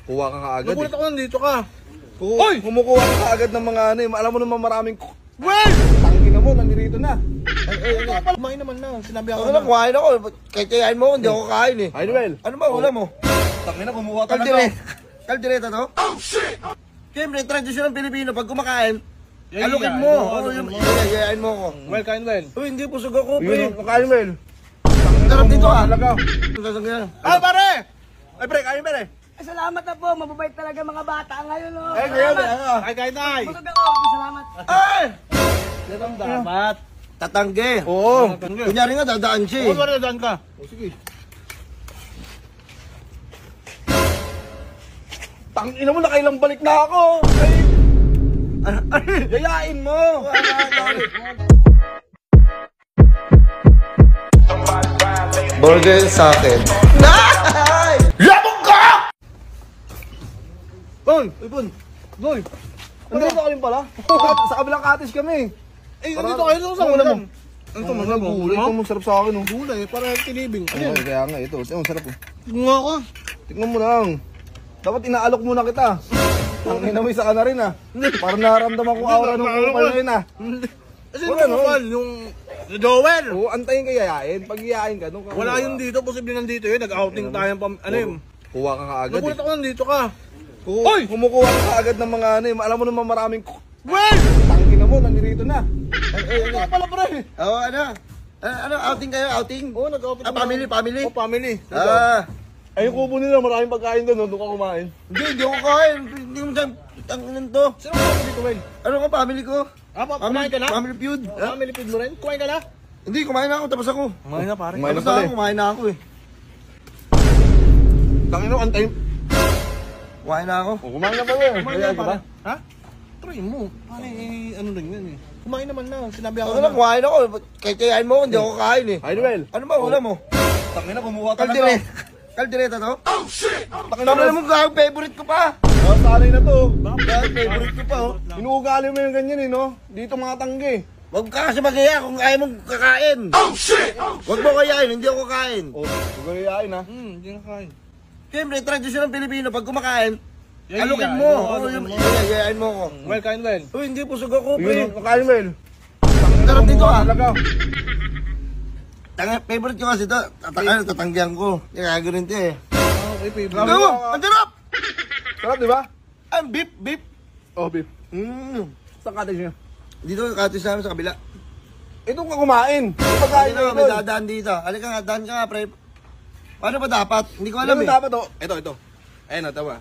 Kuha ka kaagad Nagulat ako nandito ka. Oy! Kumukuha ka kaagad ng mga ano eh. Alam mo naman maraming... Well! Tangin na mo, nandito na. Kumain naman na. Sinabi ako Ako na, kumain ako. Kahit kayain mo, hindi ako kain eh. Ay, Noel. Ano ba ulam mo? Tangin na, kumuha ka na. Kaldereta to? Oh shit! Siyempre, tradisyon ng Pilipino, pag kumakain, alukin mo. Yayain mo ako. Well, kain well. Uy, hindi, busog ako, pre. Yun, kain, Noel. Sarap dito ah. Talaga. Ah, pare! Ay, pre, kain, pre. Ay, salamat na po. Mababait talaga mga bata ngayon, oh. Ay, ngayon, Kain na. Busog ako. Salamat. Ay! Yan ang dapat. Tatangge. Oo. Kunyari nga, dadaan siya Oo, eh. pare, daan ka. Sige. Tangina mo, nakailang balik na ako. Ay, yayain mo. Burger sa akin. Boy, ipon. Boy. Nandito ka rin pala. Sa kabilang cottage kami. Eh, dito kayo sa Ano ulam mo? mo. Ano to, masarap mo? Gulay ito, masarap sa akin. Gulay, para tinibing. Ano Ay, yan? kaya nga ito. Ito, masarap oh. Bunga ko. Tingnan mo lang. Dapat inaalok muna kita. Ang inamoy sa ka na rin ah. Parang naramdaman ko aura ng kupal na yun ah. Kasi Wala, yung no? kupal, yung Joel. Oo, antayin ka yayain. Pag yayain ka, nung Wala yun dito, posible nandito yun. Nag-outing tayo ano yun. Kuha ka kaagad Nagulat ako nandito ka. Oy! Kumukuha ka kaagad ng mga ano eh. Alam mo naman maraming... Well! Tangin na mo, nandito na. Ito ka pala, pre. Oo, ano? Ano, outing kayo, outing? Oo, nag-outing. Ah, family, family? Oh, family. Ah, Ay, yung kubo nila, maraming pagkain doon. Doon ka kumain. hindi ako kain. Hindi mo saan, tanginan to. Sino ka dito, Well? Ano ka, family ko? Ah, kumain ka na? Family feud. Ha? Family feud mo rin? Kumain ka na? Hindi, kumain na ako, tapos ako. Kumain na, pare. Kumain na Tapos pala ako, eh. kumain na ako eh. Tangin na, antayin. Kumain na ako. Oh, kumain na pala eh. Kumain Kaya na, ka pare. ba? Ha? Try mo. Pare, ano rin yan eh. Kumain naman na. Sinabi ako Ako na, kumain ako. Kahit kayain mo, hindi ako kain eh. Ay, Noel. Ano ba ulam mo? Tangin na, kumuha ka na. Kaldereta to? Oh shit! Tangin mo ka, favorite ko pa. Oh, sanay na to. Favorite ko pa oh. Inuugali mo yung ganyan eh, no? Dito mga tanggi. Huwag ka kasi magaya kung ayaw mong kakain. Oh shit! Huwag mo kayain, hindi ako kain. Oh, huwag ka yayain ha. hindi na kain. Siyempre, tradisyon ng Pilipino, pag kumakain, Yayain alukin mo, mo. alukin mo. Yayain mo ako. Well, kain well. Uy, hindi, busog ako, pre. Yun, kain Noel. Sarap dito ah. Talaga. Favorite ko kasi ito, tatanggihan ko. Kaya gano'n ito eh. Okay, favorite. Ano mo? Ang sarap! Sarap, di ba? Ang beef, beef. Oh, beef. Saan cottage niya? Dito, katis namin sa kabila. Ito ka kumain. May pagkain Halika, na may ito. dadaan dito. Halika nga, daan ka nga, pre. Paano ba dapat? Hindi ko alam Alam eh. dapat oh. Ito. Ayun o, tawa.